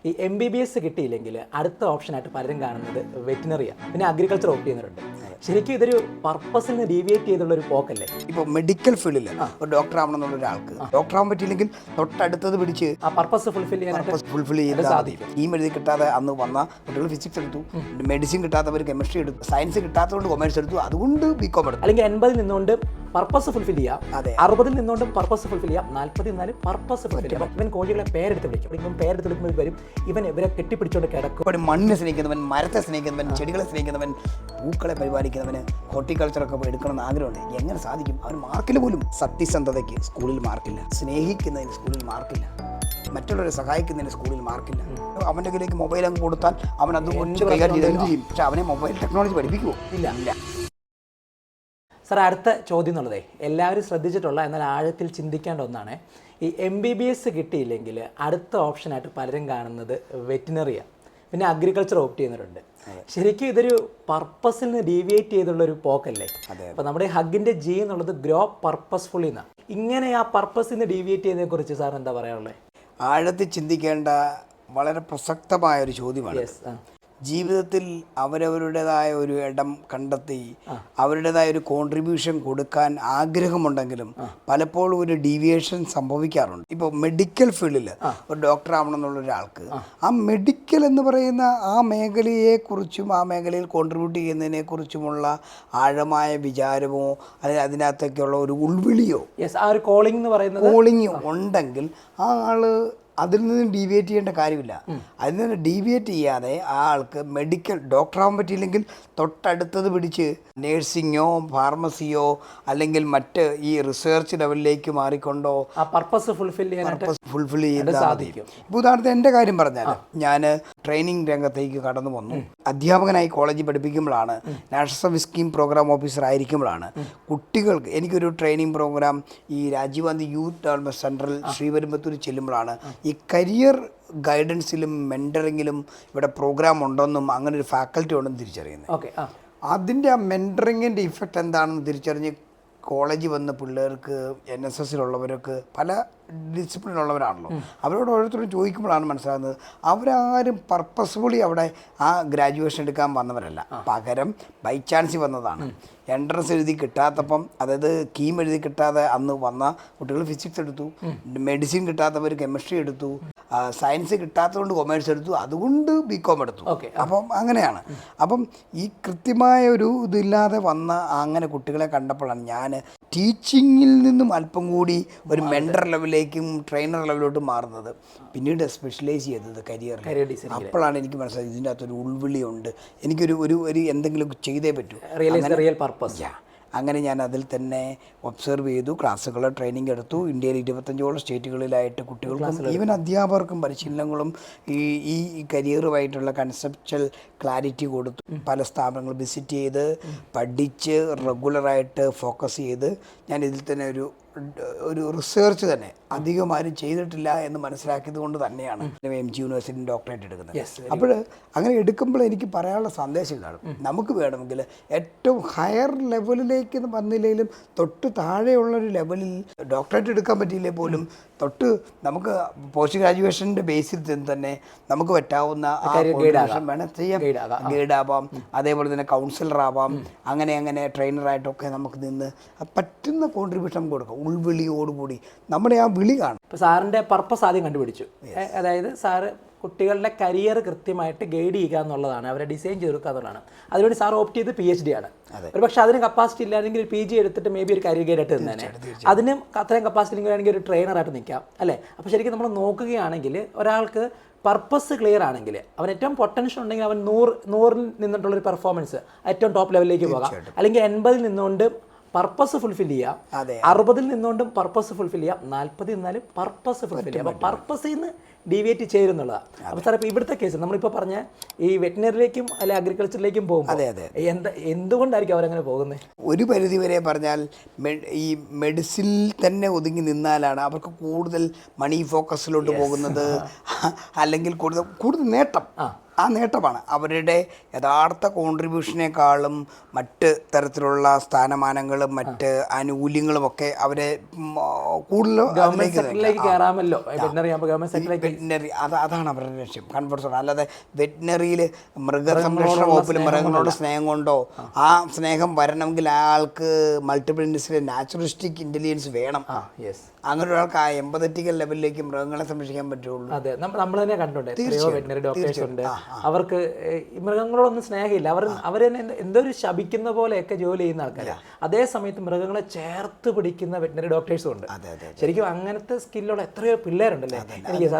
ഈ MBBS കിട്ടിയില്ലെങ്കിൽ അടുത്ത ഓപ്ഷനായിട്ട് പലരും കാണുന്നത് വെറ്റിനറിയാണ്, പിന്നെ അഗ്രികൾച്ചർ ഓപ്റ്റ് ചെയ്യുന്നവരുണ്ട്. ശരിക്കും ഇതൊരു പർപ്പസിൽ നിന്ന് ഡീവിയേറ്റ് ചെയ്തുള്ള ഒരു പോക്കല്ലേ? ഇപ്പോൾ മെഡിക്കൽ ഫീൽഡിൽ ഒരു ഡോക്ടർ ആവണമെന്നുള്ള ഒരാൾക്ക് ഡോക്ടർ ആവാൻ പറ്റിയില്ലെങ്കിൽ തൊട്ടടുത്തത് പിടിച്ച് ആ പർപ്പസ് ഫുൾഫിൽ ചെയ്യാൻ സാധിക്കും. ഈ മെഴുതി കിട്ടാതെ അന്ന് വന്ന കുട്ടികൾ ഫിസിക്സ് എടുത്തു, മെഡിസിൻ കിട്ടാത്തവർ കെമിസ്ട്രി എടുത്തു, സയൻസ് കിട്ടാത്തതുകൊണ്ട് കൊമേഴ്സ് എടുത്തു, അതുകൊണ്ട് ബികോം എടുത്തു. അല്ലെങ്കിൽ 80 നിന്നുകൊണ്ട് പർപ്പസ് ഫുൾഫിൽ ചെയ്യാം, അതെ. 60 നിന്നുകൊണ്ടും പർപ്പസ് ഫുൾഫിൽ ചെയ്യാം, 40 നിന്നാലും പർപ്പസ് ഫുൾഫിൽ ചെയ്യാം. ഇവൻ കോഴികളെ പേരെടുത്ത് വിളിക്കും. ഇപ്പം പേരെടുത്ത് വിളിക്കുമ്പോൾ വരും, ഇവരെ കെട്ടിപ്പിടിച്ചോണ്ട് കിടക്കും. ഇപ്പോൾ മണ്ണിനെ സ്നേഹിക്കുന്നവൻ, മരത്തെ സ്നേഹിക്കുന്നവൻ, ചെടികളെ സ്നേഹിക്കുന്നവൻ, പൂക്കളെ പരിപാലിക്കുന്നവന് ഹോർട്ടിക്കൾച്ചറൊക്കെ എടുക്കണമെന്ന് ആഗ്രഹമുണ്ട്. എങ്ങനെ സാധിക്കും? അവന് മാർക്കിൽ പോലും സത്യസന്ധതയ്ക്ക് സ്കൂളിൽ മാർക്കില്ല, സ്നേഹിക്കുന്നതിന് സ്കൂളിൽ മാർക്കില്ല, മറ്റുള്ളവരെ സഹായിക്കുന്നതിന് സ്കൂളിൽ മാർക്കില്ല. അവൻ്റെ കയ്യിലേക്ക് മൊബൈൽ അങ്ങ് കൊടുത്താൽ അവൻ അതുകൊണ്ട് കൈകാര്യം ചെയ്യും. പക്ഷെ അവനെ മൊബൈൽ ടെക്നോളജി പഠിപ്പിക്കുമോ? ഇല്ല. സാർ, അടുത്ത ചോദ്യം എന്നുള്ളതേ എല്ലാവരും ശ്രദ്ധിച്ചിട്ടുള്ള എന്നാൽ ആഴത്തിൽ ചിന്തിക്കേണ്ട ഒന്നാണ്. ഈ MBBS കിട്ടിയില്ലെങ്കിൽ അടുത്ത ഓപ്ഷനായിട്ട് പലരും കാണുന്നത് വെറ്റിനറിയാണ്, പിന്നെ അഗ്രികൾച്ചർ ഓപ്റ്റ് ചെയ്യുന്നവരുണ്ട്. ശരിക്കും ഇതൊരു പർപ്പസിൽ നിന്ന് ഡീവിയേറ്റ് ചെയ്തുള്ളൊരു പോക്കല്ലേ? അപ്പോൾ നമ്മുടെ ഹഗിൻ്റെ G എന്നുള്ളത് ഗ്രോ പർപ്പസ്ഫുള്ളി എന്നാണ്. ഇങ്ങനെ ആ പർപ്പസിൽ നിന്ന് ഡീവിയേറ്റ് ചെയ്യുന്നതിനെ കുറിച്ച് സാർ എന്താ പറയാനുള്ളത്? ആഴത്തിൽ ചിന്തിക്കേണ്ട വളരെ പ്രസക്തമായൊരു ചോദ്യമാണ്. ജീവിതത്തിൽ അവരവരുടേതായ ഒരു ഇടം കണ്ടെത്തി അവരുടേതായ ഒരു കോൺട്രിബ്യൂഷൻ കൊടുക്കാൻ ആഗ്രഹമുണ്ടെങ്കിലും പലപ്പോഴും ഒരു ഡീവിയേഷൻ സംഭവിക്കാറുണ്ട്. ഇപ്പോൾ മെഡിക്കൽ ഫീൽഡിൽ ഒരു ഡോക്ടർ ആവണമെന്നുള്ള ഒരാൾക്ക് ആ മെഡിക്കൽ എന്ന് പറയുന്ന ആ മേഖലയെക്കുറിച്ചും ആ മേഖലയിൽ കോൺട്രിബ്യൂട്ട് ചെയ്യുന്നതിനെക്കുറിച്ചുമുള്ള ആഴമായ വിചാരമോ അല്ലെങ്കിൽ അതിനകത്തേക്കുള്ള ഒരു ഉൾവിളിയോ കോളിംഗ് ഉണ്ടെങ്കിൽ ആ ആള് അതിൽ നിന്ന് ഡീവിയേറ്റ് ചെയ്യേണ്ട കാര്യമില്ല. അതിൽ നിന്ന് ഡീവിയേറ്റ് ചെയ്യാതെ ആ ആൾക്ക് മെഡിക്കൽ ഡോക്ടർ ആവാൻ പറ്റിയില്ലെങ്കിൽ തൊട്ടടുത്തത് പിടിച്ച് നേഴ്സിങ്ങോ ഫാർമസിയോ അല്ലെങ്കിൽ മറ്റ് ഈ റിസർച്ച് ലെവലിലേക്ക് മാറിക്കൊണ്ടോ പർപ്പസ് ഫുൾഫിൽ ചെയ്യാൻ സാധിക്കും. ഇപ്പോൾ ഉദാഹരണത്തിന് എൻ്റെ കാര്യം പറഞ്ഞാൽ ഞാൻ ട്രെയിനിങ് രംഗത്തേക്ക് കടന്നു വന്നു. അധ്യാപകനായി കോളേജിൽ പഠിപ്പിക്കുമ്പോഴാണ്, national service scheme program officer ആയിരിക്കുമ്പോഴാണ് കുട്ടികൾക്ക് എനിക്കൊരു ട്രെയിനിങ് പ്രോഗ്രാം ഈ Rajiv Gandhi youth development central Sriperumbudur ചെല്ലുമ്പോഴാണ് ഈ കരിയർ ഗൈഡൻസിലും മെൻറ്ററിങ്ങിലും ഇവിടെ പ്രോഗ്രാം ഉണ്ടെന്നും അങ്ങനെ ഒരു ഫാക്കൽറ്റി ഉണ്ടെന്ന് തിരിച്ചറിയുന്നത്. അതിൻ്റെ ആ മെൻറ്ററിങ്ങിൻ്റെ ഇഫക്റ്റ് എന്താണെന്ന് തിരിച്ചറിഞ്ഞ് കോളേജിൽ വന്ന പിള്ളേർക്ക് NSSലുള്ളവർക്ക് പല ഡിസിപ്ലിനുള്ളവരാണല്ലോ, അവരോട് ഓരോരുത്തരും ചോദിക്കുമ്പോഴാണ് മനസ്സിലാകുന്നത് അവരാരും പർപ്പസ്ഫുള്ളി അവിടെ ആ ഗ്രാജുവേഷൻ എടുക്കാൻ വന്നവരല്ല, പകരം ബൈ ചാൻസ് വന്നതാണ്. എൻട്രൻസ് എഴുതി കിട്ടാത്തപ്പം, അതായത് കീം എഴുതി കിട്ടാതെ അന്ന് വന്ന കുട്ടികൾ ഫിസിക്സ് എടുത്തു, മെഡിസിൻ കിട്ടാത്തവർ കെമിസ്ട്രി എടുത്തു, സയൻസ് കിട്ടാത്തതുകൊണ്ട് കൊമേഴ്സ് എടുത്തു, അതുകൊണ്ട് ബികോം എടുത്തു. അപ്പം അങ്ങനെയാണ്. അപ്പം ഈ കൃത്യമായ ഒരു ഇതില്ലാതെ വന്ന അങ്ങനെ കുട്ടികളെ കണ്ടപ്പോഴാണ് ഞാൻ ടീച്ചിങ്ങിൽ നിന്നും അല്പം കൂടി ഒരു മെൻറ്റർ ലെവലിലേക്കും ട്രെയിനർ ലെവലിലോട്ടും മാറുന്നത്. പിന്നീട് സ്പെഷ്യലൈസ് ചെയ്തത് കരിയറിൽ. അപ്പോഴാണ് എനിക്ക് മനസ്സിലായത് ഇതിൻ്റെ അകത്തൊരു ഉൾവിളിയുണ്ട്, എനിക്കൊരു ഒരു എന്തെങ്കിലും ചെയ്തേ പറ്റൂ. അങ്ങനെ ഞാൻ അതിൽ തന്നെ ഒബ്സർവ് ചെയ്തു, ക്ലാസ്സുകൾ ട്രെയിനിങ് എടുത്തു. ഇന്ത്യയിൽ 25ഓളം സ്റ്റേറ്റുകളിലായിട്ട് കുട്ടികൾക്കും ഈവൻ അധ്യാപകർക്കും പരിശീലനങ്ങളും ഈ കരിയറുമായിട്ടുള്ള കൺസെപ്ച്വൽ ക്ലാരിറ്റി കൊടുത്തു. പല സ്ഥാപനങ്ങൾ വിസിറ്റ് ചെയ്ത് പഠിച്ച് റെഗുലറായിട്ട് ഫോക്കസ് ചെയ്ത് ഞാൻ ഇതിൽ തന്നെ ഒരു റിസർച്ച് തന്നെ അധികം ആരും ചെയ്തിട്ടില്ല എന്ന് മനസ്സിലാക്കിയത് കൊണ്ട് തന്നെയാണ് MG യൂണിവേഴ്സിറ്റി ഡോക്ടറേറ്റ് എടുക്കുന്നത്. അപ്പോൾ അങ്ങനെ എടുക്കുമ്പോൾ എനിക്ക് പറയാനുള്ള സന്ദേശം കാണും, നമുക്ക് വേണമെങ്കിൽ ഏറ്റവും ഹയർ ലെവലിലേക്ക് വന്നില്ലെങ്കിലും തൊട്ട് താഴെയുള്ളൊരു ലെവലിൽ ഡോക്ടറേറ്റ് എടുക്കാൻ പറ്റിയില്ലേ പോലും തൊട്ട് നമുക്ക് പോസ്റ്റ് ഗ്രാജുവേഷൻ്റെ ബേസിൽ തന്നെ നമുക്ക് പറ്റാവുന്ന വേണം ചെയ്യാം. ഗൈഡാവാം, അതേപോലെ തന്നെ കൗൺസിലർ ആവാം, അങ്ങനെ ട്രെയിനറായിട്ടൊക്കെ നമുക്ക് നിന്ന് പറ്റുന്ന കോൺട്രിബ്യൂഷൻ കൊടുക്കാം. ഉൾവിളിയോടുകൂടി നമ്മുടെ ആ വിളി കാണും. ഇപ്പോൾ സാറിൻ്റെ പർപ്പസ് ആദ്യം കണ്ടുപിടിച്ചു, അതായത് സാറ് കുട്ടികളുടെ കരിയർ കൃത്യമായിട്ട് ഗൈഡ് ചെയ്യുക എന്നുള്ളതാണ്, അവരെ ഡിസൈൻ ചെയ്തെടുക്കുക എന്നുള്ളതാണ്. അതിനുവേണ്ടി സാർ ഓപ്റ്റ് ചെയ്ത് PhD ആണ്. ഒരു പക്ഷേ അതിന് കപ്പാസിറ്റി ഇല്ലാതെങ്കിൽ PG എടുത്തിട്ട് മേ ബി ഒരു കരിയർ ഗൈഡായിട്ട് നിന്നേനെ. അതിനും അത്രയും കപ്പാസിറ്റി വേണമെങ്കിൽ ഒരു ട്രെയിനറായിട്ട് നിൽക്കാം അല്ലേ? അപ്പോൾ ശരിക്കും നമ്മൾ നോക്കുകയാണെങ്കിൽ ഒരാൾക്ക് പർപ്പസ് ക്ലിയർ ആണെങ്കിൽ അവൻ ഏറ്റവും പൊട്ടൻഷ്യൽ ഉണ്ടെങ്കിൽ അവൻ 100 നിന്നിട്ടുള്ളൊരു പെർഫോമൻസ് ഏറ്റവും ടോപ്പ് ലെവലിലേക്ക് പോകാം. അല്ലെങ്കിൽ 80 നിന്നുകൊണ്ട് പർപ്പസ് ഫുൾഫിൽ ചെയ്യാം, 60 നിന്നുകൊണ്ടും പർപ്പസ് ഫുൾഫിൽ ചെയ്യാം, 40 നിന്നാലും പർപ്പസ് ഫുൾഫിൽ ചെയ്യാം. അപ്പോൾ പർപ്പസിൽ നിന്ന് ഡീവിയേറ്റ് ചെയ്യുന്നുള്ളതാണ്. അപ്പോൾ സാർ ഇപ്പോൾ ഇവിടുത്തെ കേസ് നമ്മളിപ്പോൾ പറഞ്ഞ ഈ വെറ്റിനറിയിലേക്കും അല്ലെങ്കിൽ അഗ്രികൾച്ചറിലേക്കും പോകുമ്പോൾ എന്തുകൊണ്ടായിരിക്കും അവരങ്ങനെ പോകുന്നത്? ഒരു പരിധി വരെ പറഞ്ഞാൽ ഈ മെഡിസിനിൽ തന്നെ ഒതുങ്ങി നിന്നാലാണ് അവർക്ക് കൂടുതൽ മണി ഫോക്കസിലോട്ട് പോകുന്നത്, അല്ലെങ്കിൽ കൂടുതൽ നേട്ടം ആ നേട്ടമാണ്. അവരുടെ യഥാർത്ഥ കോൺട്രിബ്യൂഷനേക്കാളും മറ്റ് തരത്തിലുള്ള സ്ഥാനമാനങ്ങളും മറ്റ് ആനുകൂല്യങ്ങളുമൊക്കെ അവരെ കൂടുതൽ ഗവൺമെന്റ് കയറാമല്ലോ വെറ്റിനറി അതാണ് അവരുടെ ലക്ഷ്യം, കൺഫർട്ട്. അല്ലാതെ വെറ്റിനറിയിൽ മൃഗസംരക്ഷണ വകുപ്പിൽ മൃഗങ്ങളോട് സ്നേഹം കൊണ്ടോ ആ സ്നേഹം വരണമെങ്കിൽ ആൾക്ക് മൾട്ടിപ്പിൾ ഇൻഡസ്ട്രിയിലെ നാച്ചുറലിസ്റ്റിക് ഇൻ്റലിജൻസ് വേണം. അങ്ങനെ ഒരാൾക്ക് ആ എമ്പതറ്റിക്കൽ ലെവലിലേക്ക് മൃഗങ്ങളെ സംരക്ഷിക്കാൻ പറ്റുള്ളൂ. അതെ, നമ്മൾ തന്നെ കണ്ടിട്ടുണ്ട്, എത്രയോ വെറ്റിനറി ഡോക്ടേഴ്സ് ഉണ്ട്, അവർക്ക് മൃഗങ്ങളോടൊന്നും സ്നേഹമില്ല, അവർ തന്നെ എന്തോ ഒരു ശപിക്കുന്ന പോലെയൊക്കെ ജോലി ചെയ്യുന്ന ആൾക്കാരാണ്. അതേ സമയത്ത് മൃഗങ്ങളെ ചേർത്ത് പിടിക്കുന്ന വെറ്റിനറി ഡോക്ടേഴ്സും ഉണ്ട്. ശരിക്കും അങ്ങനത്തെ സ്കില്ലുള്ള എത്രയോ പിള്ളേരുണ്ടല്ലേ.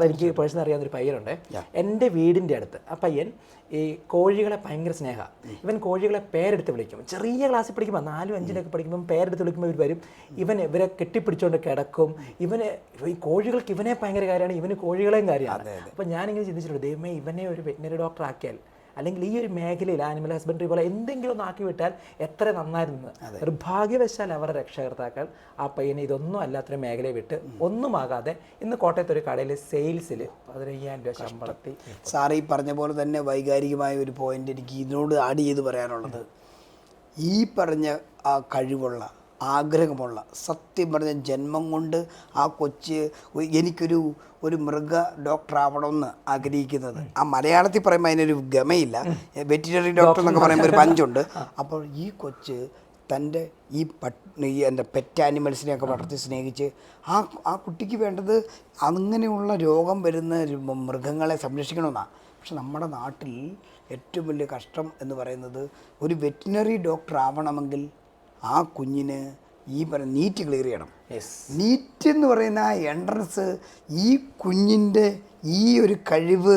എനിക്ക് പേഴ്സണൽ അറിയാവുന്നൊരു പയ്യനുണ്ട് എൻ്റെ വീടിൻ്റെ അടുത്ത്. ആ പയ്യൻ ഈ കോഴികളെ ഭയങ്കര സ്നേഹമാണ്. ഇവൻ കോഴികളെ പേരെടുത്ത് വിളിക്കും. ചെറിയ ക്ലാസ്സിൽ പഠിക്കുമ്പോൾ 4, 5 പഠിക്കുമ്പോൾ പേരെടുത്ത് വിളിക്കുമ്പോൾ ഇവർ വരും, ഇവരെ കെട്ടിപ്പിടിച്ചുകൊണ്ട് കിടക്കും. ഈ കോഴികൾക്ക് ഇവനെ ഭയങ്കര കാര്യമാണ്, ഇവന് കോഴികളെയും കാര്യമാണ്. അപ്പോൾ ഞാനിങ്ങനെ ചിന്തിച്ചിട്ടുണ്ട്, ദൈവമേ ഇവനെ ഒരു വെറ്റിനറി ഡോക്ടർ ആക്കിയാൽ, അല്ലെങ്കിൽ ഈ ഒരു മേഖലയിൽ ആനിമൽ ഹസ്ബൻഡറി പോലെ എന്തെങ്കിലും ഒന്ന് ആക്കി വിട്ടാൽ എത്ര നന്നായിരുന്നു. നിർഭാഗ്യവശാൽ അവരുടെ രക്ഷകർത്താക്കൾ ആ പയ്യനെ ഇതൊന്നും അല്ലാത്തൊരു മേഖലയെ വിട്ട് ഒന്നുമാകാതെ ഇന്ന് കോട്ടയത്ത് ഒരു കടയിൽ സെയിൽസിൽ 15,000 രൂപ ശമ്പളത്തിൽ. സാറ് ഈ പറഞ്ഞ പോലെ തന്നെ വൈകാരികമായ ഒരു പോയിന്റ് എനിക്ക് ഇതിനോട് ആഡ് ചെയ്ത് പറയാനുള്ളത്, ഈ പറഞ്ഞ ആ കഴിവുള്ള ആഗ്രഹമുള്ള സത്യം പറഞ്ഞ ജന്മം കൊണ്ട് ആ കൊച്ച് ഒരു മൃഗ ഡോക്ടർ ആവണമെന്ന് ആഗ്രഹിക്കുന്നത്, ആ മലയാളത്തിൽ പറയുമ്പോൾ അതിനൊരു ഗമയില്ല, വെറ്റിനറി ഡോക്ടർ എന്നൊക്കെ പറയുമ്പോൾ ഒരു പഞ്ചുണ്ട്. അപ്പോൾ ഈ കൊച്ച് തൻ്റെ എൻ്റെ പെറ്റ് ആനിമൽസിനെയൊക്കെ വളർത്തി സ്നേഹിച്ച് ആ കുട്ടിക്ക് വേണ്ടത് അങ്ങനെയുള്ള രോഗം വരുന്ന മൃഗങ്ങളെ സംരക്ഷിക്കണമെന്നാണ്. പക്ഷെ നമ്മുടെ നാട്ടിൽ ഏറ്റവും വലിയ കഷ്ടം എന്ന് പറയുന്നത്, ഒരു വെറ്റിനറി ഡോക്ടർ ആവണമെങ്കിൽ ആ കുഞ്ഞിന് ഈ നീറ്റ് ക്ലിയർ ചെയ്യണം. നീറ്റ് എന്ന് പറയുന്ന ആ എൻട്രൻസ് ഈ കുഞ്ഞിൻ്റെ ഈ ഒരു കഴിവ്,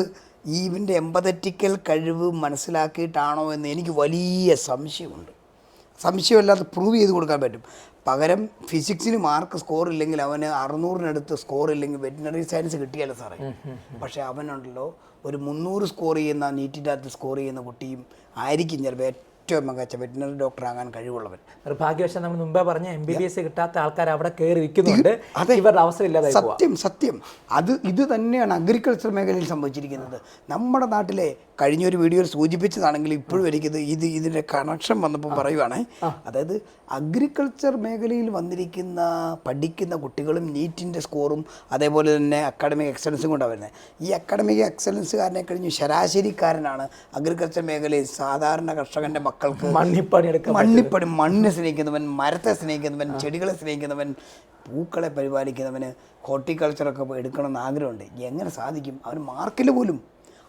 ഇവൻ്റെ എമ്പതറ്റിക്കൽ കഴിവ് മനസ്സിലാക്കിയിട്ടാണോ എന്ന് എനിക്ക് വലിയ സംശയമുണ്ട്. സംശയമില്ലാതെ പ്രൂവ് ചെയ്ത് കൊടുക്കാൻ പറ്റും. പകരം ഫിസിക്സിന് മാർക്ക് സ്കോർ ഇല്ലെങ്കിൽ, അവന് 600-നടുത്ത് സ്കോർ ഇല്ലെങ്കിൽ വെറ്റിനറി സയൻസ് കിട്ടിയാലോ സാറേ. പക്ഷേ അവനുണ്ടല്ലോ ഒരു 300 സ്കോർ ചെയ്യുന്ന, നീറ്റിൻ്റെ അകത്ത് സ്കോർ ചെയ്യുന്ന കുട്ടിയും ആയിരിക്കും ചിലപ്പോൾ ഏറ്റവും മികച്ച വെറ്റിനറി ഡോക്ടർ ആകാൻ കഴിവുള്ളവൻ. നിർഭാഗ്യവശാൽ നമ്മൾ മുമ്പേ പറഞ്ഞ MBBS കിട്ടാത്ത ആൾക്കാർ അവിടെ കയറി വിൽക്കുന്നുണ്ട്. ഇവരുടെ അവസരം ഇല്ലാതെ സത്യം ഇത് തന്നെയാണ് അഗ്രികൾച്ചർ മേഖലയിൽ സംഭവിച്ചിരിക്കുന്നത്. നമ്മുടെ നാട്ടിലെ കഴിഞ്ഞൊരു വീഡിയോയിൽ സൂചിപ്പിച്ചതാണെങ്കിൽ ഇപ്പോഴും എനിക്കിത് ഇതിൻ്റെ കണക്ഷൻ വന്നപ്പോൾ പറയുവാണ്. അതായത് അഗ്രികൾച്ചർ മേഖലയിൽ പഠിക്കുന്ന കുട്ടികളും നീറ്റിൻ്റെ സ്കോറും അതേപോലെ തന്നെ അക്കാഡമിക് എക്സലൻസും കൊണ്ടാണ് വരുന്നത്. ഈ അക്കാഡമിക് എക്സലൻസുകാരനെ കഴിഞ്ഞ് ശരാശരിക്കാരനാണ് അഗ്രികൾച്ചർ മേഖലയിൽ സാധാരണ കർഷകൻ്റെ മക്കൾക്ക് മണ്ണിപ്പണി, മണ്ണിനെ സ്നേഹിക്കുന്നവൻ, മരത്തെ സ്നേഹിക്കുന്നവൻ, ചെടികളെ സ്നേഹിക്കുന്നവൻ, പൂക്കളെ പരിപാലിക്കുന്നവന് ഹോർട്ടിക്കൾച്ചറൊക്കെ എടുക്കണമെന്ന് ആഗ്രഹമുണ്ട്. എങ്ങനെ സാധിക്കും?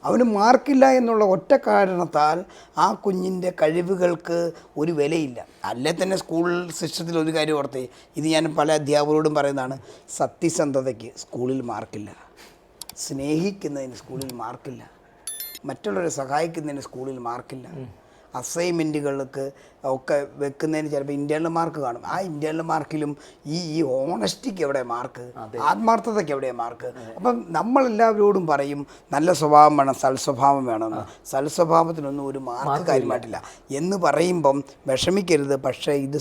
അവന് മാർക്കില്ല എന്നുള്ള ഒറ്റ കാരണത്താൽ ആ കുഞ്ഞിൻ്റെ കഴിവുകൾക്ക് ഒരു വിലയില്ല. അല്ലേ തന്നെ സ്കൂൾ സിസ്റ്റത്തിൽ ഒരു കാര്യം ഓർത്തേ, ഇത് ഞാൻ പല അധ്യാപകരോടും പറയുന്നതാണ്, സത്യസന്ധതയ്ക്ക് സ്കൂളിൽ മാർക്കില്ല, സ്നേഹിക്കുന്നതിന് സ്കൂളിൽ മാർക്കില്ല, മറ്റുള്ളവരെ സഹായിക്കുന്നതിന് സ്കൂളിൽ മാർക്കില്ല, അസൈൻമെൻറ്റുകൾക്ക് ഒക്കെ വെക്കുന്നതിന് ചിലപ്പോൾ ഇൻറ്റേർണൽ മാർക്ക് കാണും. ആ ഇൻറ്റേർണൽ മാർക്കിലും ഈ ഓണസ്റ്റിക്ക് എവിടെ മാർക്ക്, ആത്മാർത്ഥതയ്ക്ക് എവിടെ മാർക്ക്? അപ്പം നമ്മളെല്ലാവരോടും പറയും നല്ല സ്വഭാവം വേണം, സൽസ്വഭാവം വേണമെന്ന്. സൽസ്വഭാവത്തിനൊന്നും ഒരു മാർക്ക് കാര്യമായിട്ടില്ല എന്ന് പറയുമ്പം വിഷമിക്കരുത്. പക്ഷേ ഇത്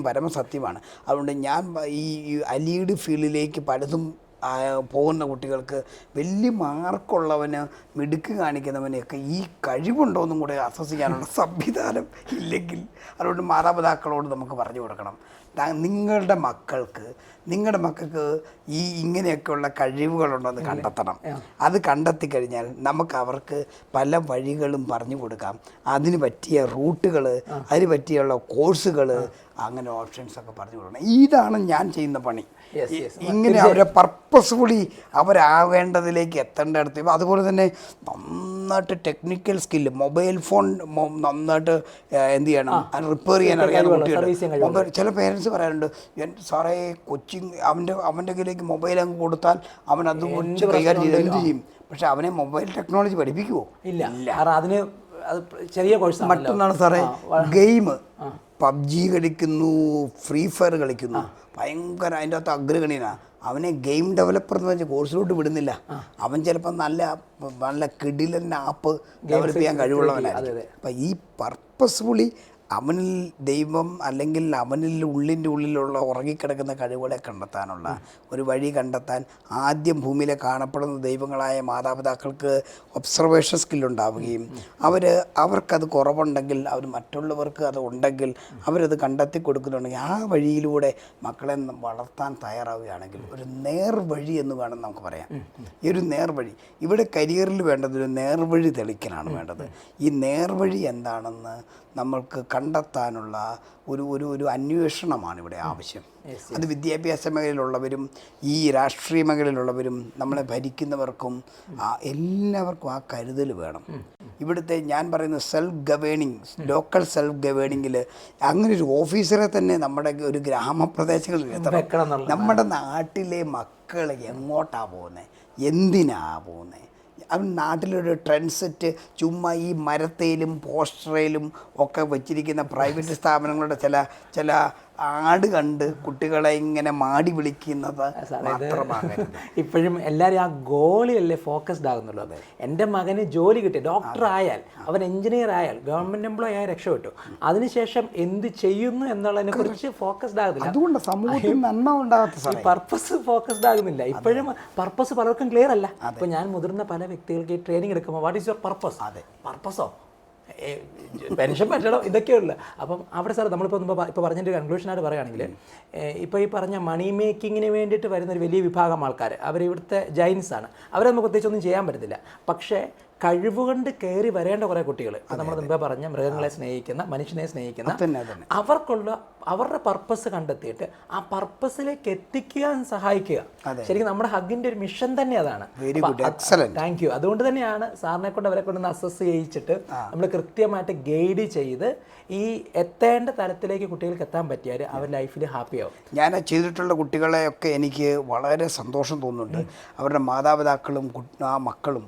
പരമസത്യമാണ്. അതുകൊണ്ട് ഞാൻ ഈ അലീഡ് ഫീൽഡിലേക്ക് പലതും പോകുന്ന കുട്ടികൾക്ക് വലിയ മാർക്കുള്ളവന്, മിടുക്ക് കാണിക്കുന്നവനെയൊക്കെ ഈ കഴിവുണ്ടോയെന്നും കൂടെ അസസ് ചെയ്യാനുള്ള സംവിധാനം ഇല്ലെങ്കിൽ, അതുകൊണ്ട് മാതാപിതാക്കളോട് നമുക്ക് പറഞ്ഞു കൊടുക്കണം, നിങ്ങളുടെ മക്കൾക്ക് ഇങ്ങനെയൊക്കെയുള്ള കഴിവുകളുണ്ടെന്ന് കണ്ടെത്തണം. അത് കണ്ടെത്തി കഴിഞ്ഞാൽ നമുക്ക് അവർക്ക് പല വഴികളും പറഞ്ഞു കൊടുക്കാം. അതിന് പറ്റിയ റൂട്ടുകൾ, അതിന് പറ്റിയുള്ള കോഴ്സുകൾ, അങ്ങനെ ഓപ്ഷൻസൊക്കെ പറഞ്ഞു കൊടുക്കണം. ഇതാണ് ഞാൻ ചെയ്യുന്ന പണി. ഇങ്ങനെ അവരെ പർപ്പസ്ഫുള്ളി അവരാവേണ്ടതിലേക്ക് എത്തേണ്ടടുത്ത്. അതുപോലെ തന്നെ നന്നായിട്ട് ടെക്നിക്കൽ സ്കില്ല്, മൊബൈൽ ഫോൺ നന്നായിട്ട് എന്ത് ചെയ്യണം, റിപ്പയർ ചെയ്യാൻ അറിയാവുന്ന കുട്ടികൾ. ചില പേരൻസ് പറയാറുണ്ട്, സാറേ അവൻ്റെ കയ്യിലേക്ക് മൊബൈൽ അങ്ങ് കൊടുത്താൽ അവൻ അത് കൊച്ചു കൈകാര്യം ചെയ്ത് എന്ത് ചെയ്യും? പക്ഷെ അവനെ മൊബൈൽ ടെക്നോളജി പഠിപ്പിക്കുമോ? ഇല്ല. അതിന് ചെറിയ കോഴ്സ്. മറ്റൊന്നാണ് സാറേ ഗെയിം. പബ്ജി കളിക്കുന്നു, ഫ്രീ ഫയർ കളിക്കുന്നു, ഭയങ്കര അതിൻ്റെ അകത്ത് അഗ്രഗണ്യനാണ്. അവനെ ഗെയിം ഡെവലപ്പർ എന്ന് വെച്ചാൽ കോഴ്സിലോട്ട് വിടുന്നില്ല. അവൻ ചിലപ്പോൾ നല്ല കിടിലൻ ആപ്പ് ഡെവലപ്പ് ചെയ്യാൻ കഴിവുള്ളവനായിരിക്കും. അപ്പം ഈ പർപ്പസ്ഫുള്ളി അവനിൽ ദൈവം അല്ലെങ്കിൽ അവനിൽ ഉള്ളിലുള്ള ഉറങ്ങിക്കിടക്കുന്ന കഴിവുകളെ കണ്ടെത്താനുള്ള ഒരു വഴി കണ്ടെത്താൻ ആദ്യം ഭൂമിയിലെ കാണപ്പെടുന്ന ദൈവങ്ങളായ മാതാപിതാക്കൾക്ക് ഒബ്സർവേഷൻ സ്കില്ലുണ്ടാവുകയും അവർക്കത് കുറവുണ്ടെങ്കിൽ അവർ മറ്റുള്ളവർക്ക് അത് ഉണ്ടെങ്കിൽ അവരത് കണ്ടെത്തി കൊടുക്കുന്നുണ്ടെങ്കിൽ ആ വഴിയിലൂടെ മക്കളെ വളർത്താൻ തയ്യാറാവുകയാണെങ്കിൽ ഒരു നേർവഴി എന്ന് വേണം നമുക്ക് പറയാം. ഈ ഒരു നേർവഴി ഇവിടെ കരിയറിൽ വേണ്ടത് ഒരു നേർവഴി തെളിക്കലാണ് വേണ്ടത്. ഈ നേർവഴി എന്താണെന്ന് നമ്മൾക്ക് കണ്ടെത്താനുള്ള ഒരു അന്വേഷണമാണ് ഇവിടെ ആവശ്യം. അത് വിദ്യാഭ്യാസ മേഖലയിലുള്ളവരും ഈ രാഷ്ട്രീയ മേഖലയിലുള്ളവരും നമ്മളെ ഭരിക്കുന്നവർക്കും എല്ലാവർക്കും ആ കരുതൽ വേണം. ഇവിടുത്തെ ഞാൻ പറയുന്ന സെൽഫ് ഗവേണിങ്, ലോക്കൽ സെൽഫ് ഗവേണിങ്ങിൽ അങ്ങനെ ഒരു ഓഫീസറെ തന്നെ നമ്മുടെ ഒരു ഗ്രാമപ്രദേശങ്ങളിൽ എത്തണം. നമ്മുടെ നാട്ടിലെ മക്കൾ എങ്ങോട്ടാ പോകുന്നത്, എന്തിനാ പോകുന്നത്? അവൻ നാട്ടിലൊരു ട്രെൻഡ് സെറ്റ് ചുമ്മാ ഈ മരത്തേലും പോസ്റ്ററേലും ഒക്കെ വെച്ചിരിക്കുന്ന പ്രൈവറ്റ് സ്ഥാപനങ്ങളുടെ ചില ആട് കണ്ട് കുട്ടികളെ ഇങ്ങനെ മാടി വിളിക്കുന്നത് മാത്രമാകരുത്. ഇപ്പോഴും എല്ലാവരും ആ ഗോളിയല്ലേ ഫോക്കസ്ഡ് ആകുന്നുള്ളൂ. എൻ്റെ മകന് ജോലി കിട്ടി, ഡോക്ടർ ആയാൽ, അവൻ എഞ്ചിനീയർ ആയാൽ, ഗവൺമെൻറ് എംപ്ലോയി ആയാൽ രക്ഷപ്പെട്ടു, അതിനുശേഷം എന്ത് ചെയ്യുന്നു എന്നുള്ളതിനെ കുറിച്ച് ഫോക്കസ്ഡ് ആകുന്നില്ല. അതുകൊണ്ട് സമൂഹത്തിൽ നന്മ ഉണ്ടാകാത്ത ഈ പർപ്പസ് ഫോക്കസ്ഡ് ആകുന്നില്ല. ഇപ്പോഴും പർപ്പസ് പലർക്കും ക്ലിയർ അല്ല. ഇപ്പോൾ ഞാൻ മുതിർന്ന പല വ്യക്തികൾക്ക് ഈ ട്രെയിനിങ് എടുക്കുമ്പോൾ വാട്ട് ഈസ് യുവർ പർപ്പസ്? പർപ്പസോ പെൻഷൻ പറ്റണം, ഇതൊക്കെയുള്ളു. അപ്പം അവിടെ സാർ നമ്മളിപ്പോൾ ഇപ്പോൾ പറഞ്ഞൊരു കൺക്ലൂഷനായിട്ട് പറയുകയാണെങ്കിൽ ഇപ്പോൾ ഈ പറഞ്ഞ മണി മേക്കിങ്ങിന് വേണ്ടിയിട്ട് വരുന്നൊരു വലിയ വിഭാഗം ആൾക്കാർ അവരിവിടുത്തെ ജൈൻസാണ്. അവരെ നമുക്ക് പ്രത്യേകിച്ചൊന്നും ചെയ്യാൻ പറ്റത്തില്ല. പക്ഷേ കഴിവുകൊണ്ട് കയറി വരേണ്ട കുറേ കുട്ടികൾ, നമ്മൾ മുമ്പേ പറഞ്ഞ മൃഗങ്ങളെ സ്നേഹിക്കുന്ന, മനുഷ്യനെ സ്നേഹിക്കുന്ന, അവരുടെ പർപ്പസ് കണ്ടെത്തിയിട്ട് ആ പർപ്പസിലേക്ക് എത്തിക്കാൻ സഹായിക്കുക. ശരിക്കും നമ്മുടെ ഹഗ്ഗിൻ്റെ ഒരു മിഷൻ തന്നെ അതാണ്. Thank you. അതുകൊണ്ട് തന്നെയാണ് സാറിനെ കൊണ്ട് അവരെ കൊണ്ട് അസസ് ചെയ്യിച്ചിട്ട് നമ്മൾ കൃത്യമായിട്ട് ഗൈഡ് ചെയ്ത് ഈ എത്തേണ്ട തലത്തിലേക്ക് കുട്ടികൾക്ക് എത്താൻ പറ്റിയാൽ അവർ ലൈഫിൽ ഹാപ്പി ആവും. ഞാൻ ചെയ്തിട്ടുള്ള കുട്ടികളെയൊക്കെ എനിക്ക് വളരെ സന്തോഷം തോന്നുന്നുണ്ട്. അവരുടെ മാതാപിതാക്കളും ആ മക്കളും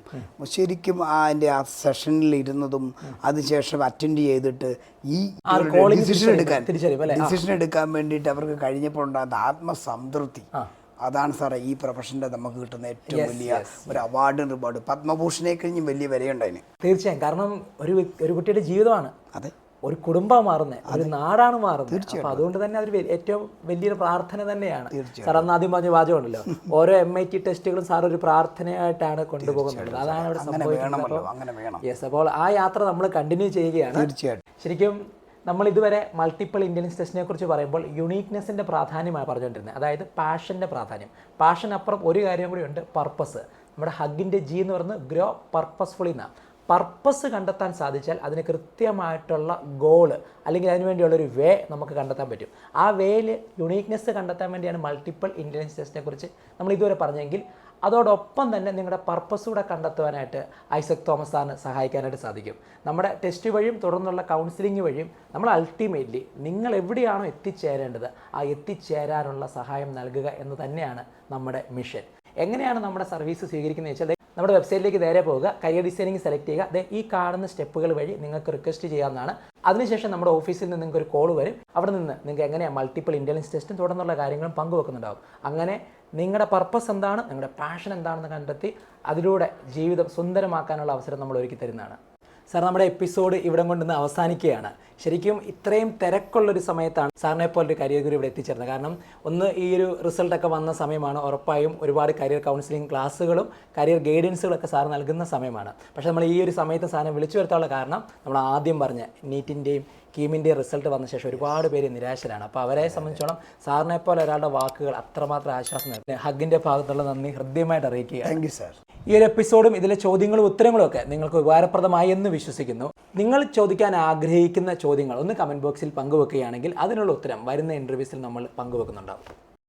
ശരിക്കും അതിൻ്റെ ആ സെഷനിൽ ഇരുന്നതും അതിനുശേഷം അറ്റൻഡ് ചെയ്തിട്ട് ഈ ഡിസിഷൻ എടുക്കാൻ വേണ്ടിയിട്ട് അവർക്ക് കഴിഞ്ഞപ്പോൾ ഉണ്ടാകുന്ന ആത്മസംതൃപ്തി, അതാണ് സാറേ ഈ പ്രൊഫഷൻ്റെ നമുക്ക് കിട്ടുന്ന ഏറ്റവും വലിയ ഒരു അവാർഡും റിവാർഡ്. പത്മഭൂഷണെ കഴിഞ്ഞും വലിയ വിലയുണ്ടതിന്. തീർച്ചയായും. കാരണം ഒരു കുട്ടിയുടെ ജീവിതമാണ്, അതെ, ഒരു കുടുംബം മാറുന്നത്, ഒരു നാടാണ് മാറുന്നത്. അപ്പോൾ അതുകൊണ്ട് തന്നെ അതൊരു ഏറ്റവും വലിയൊരു പ്രാർത്ഥന തന്നെയാണ്. സാർ അന്ന് ആദ്യം പറഞ്ഞ വാചകമുണ്ടല്ലോ, ഓരോ MIT ടെസ്റ്റുകളും സാർ ഒരു പ്രാർത്ഥനയായിട്ടാണ് കൊണ്ടുപോകുന്നത്. അതാണ് അവിടെ സംഭവിക്കുന്നത്. യെസ്. അപ്പോൾ ആ യാത്ര നമ്മൾ കണ്ടിന്യൂ ചെയ്യുകയാണ്. തീർച്ചയായിട്ടും. ശരിക്കും നമ്മൾ ഇതുവരെ മൾട്ടിപ്പിൾ ഇൻ്റലിജൻസ് ടെസ്റ്റിനെ കുറിച്ച് പറയുമ്പോൾ യുണീക്നെസ്സിൻ്റെ പ്രാധാന്യമാണ് പറഞ്ഞുകൊണ്ടിരുന്നത്. അതായത് പാഷൻ്റെ പ്രാധാന്യം. പാഷനപ്പുറം ഒരു കാര്യം കൂടി ഉണ്ട്, പർപ്പസ്. നമ്മുടെ ഹഗ്ഗിൻ്റെ G എന്ന് പറയുന്നത് ഗ്രോ പർപ്പസ്ഫുള്ളി എന്നാണ്. പർപ്പസ് കണ്ടെത്താൻ സാധിച്ചാൽ അതിന് കൃത്യമായിട്ടുള്ള ഗോള് അല്ലെങ്കിൽ അതിനുവേണ്ടിയുള്ളൊരു വേ നമുക്ക് കണ്ടെത്താൻ പറ്റും. ആ വേയിൽ യുണീക്നെസ് കണ്ടെത്താൻ വേണ്ടിയാണ് മൾട്ടിപ്പിൾ ഇൻ്റലിജൻസ് ടെസ്റ്റിനെ കുറിച്ച് നമ്മൾ ഇതുവരെ പറഞ്ഞെങ്കിൽ അതോടൊപ്പം തന്നെ നിങ്ങളുടെ പർപ്പസ് കൂടെ കണ്ടെത്തുവാനായിട്ട് ഐസക് തോമസ് സാറിന് സഹായിക്കാനായിട്ട് സാധിക്കും. നമ്മുടെ ടെസ്റ്റ് വഴിയും തുടർന്നുള്ള കൗൺസിലിംഗ് വഴിയും നമ്മൾ അൾട്ടിമേറ്റ്ലി നിങ്ങൾ എവിടെയാണോ എത്തിച്ചേരേണ്ടത് ആ എത്തിച്ചേരാനുള്ള സഹായം നൽകുക എന്ന് തന്നെയാണ് നമ്മുടെ മിഷൻ. എങ്ങനെയാണ് നമ്മുടെ സർവീസ് സ്വീകരിക്കുന്നത് വെച്ചാൽ നമ്മുടെ വെബ്സൈറ്റിലേക്ക് നേരെ പോവുക, കരിയർ ഡിസൈനിങ് സെലക്ട് ചെയ്യുക. ഈ കാണുന്ന സ്റ്റെപ്പുകൾ വഴി നിങ്ങൾക്ക് റിക്വസ്റ്റ് ചെയ്യാവുന്നതാണ്. അതിനുശേഷം നമ്മുടെ ഓഫീസിൽ നിന്ന് നിങ്ങൾക്ക് ഒരു കോൾ വരും. അവിടെ നിന്ന് നിങ്ങൾക്ക് എങ്ങനെയാണ് മൾട്ടിപ്പിൾ ഇൻ്റലിജൻസ് ടെസ്റ്റും തുടർന്നുള്ള കാര്യങ്ങളും പങ്കുവെക്കുന്നുണ്ടാവും. അങ്ങനെ നിങ്ങളുടെ പർപ്പസ് എന്താണ്, നിങ്ങളുടെ പാഷൻ എന്താണെന്ന് കണ്ടെത്തി അതിലൂടെ ജീവിതം സുന്ദരമാക്കാനുള്ള അവസരം നമ്മൾ ഒരുക്കി തരുന്നതാണ്. സാർ, നമ്മുടെ എപ്പിസോഡ് ഇവിടെ കൊണ്ടിന്ന് അവസാനിക്കുകയാണ്. ശരിക്കും ഇത്രയും തിരക്കുള്ളൊരു സമയത്താണ് സാറിനെ പോലൊരു കരിയർ ഗുരു ഇവിടെ എത്തിച്ചേർന്നത്. കാരണം ഒന്ന് ഈ ഒരു റിസൾട്ടൊക്കെ വന്ന സമയമാണ്, ഉറപ്പായും ഒരുപാട് കരിയർ കൗൺസിലിംഗ് ക്ലാസ്സുകളും കരിയർ ഗൈഡൻസുകളൊക്കെ സാർ നൽകുന്ന സമയമാണ്. പക്ഷേ നമ്മൾ ഈ ഒരു സമയത്ത് സാറിനെ വിളിച്ചു വരുത്താനുള്ള കാരണം നമ്മൾ ആദ്യം പറഞ്ഞ നീറ്റിൻ്റെയും കീമിൻ്റെയും റിസൾട്ട് വന്ന ശേഷം ഒരുപാട് പേര് നിരാശരാണ്. അപ്പോൾ അവരെ സംബന്ധിച്ചോളം സാറിനെ പോലെ ഒരാളുടെ വാക്കുകൾ അത്രമാത്രം ആശ്വാസം നൽകും. ഹഗ്ഗിൻ്റെ ഭാഗത്തുള്ള നന്ദി ഹൃദ്യമായിട്ട് അറിയിക്കുക. Thank you sir. ഈ ഒരു എപ്പിസോഡും ഇതിലെ ചോദ്യങ്ങളും ഉത്തരങ്ങളും ഒക്കെ നിങ്ങൾക്ക് ഉപകാരപ്രദമായി എന്ന് വിശ്വസിക്കുന്നു. നിങ്ങൾ ചോദിക്കാൻ ആഗ്രഹിക്കുന്ന ചോദ്യങ്ങൾ ഒന്ന് കമൻറ്റ് ബോക്സിൽ പങ്കുവെക്കുകയാണെങ്കിൽ അതിനുള്ള ഉത്തരം വരുന്ന ഇൻ്റർവ്യൂസിൽ നമ്മൾ പങ്കുവെക്കുന്നുണ്ടാവും.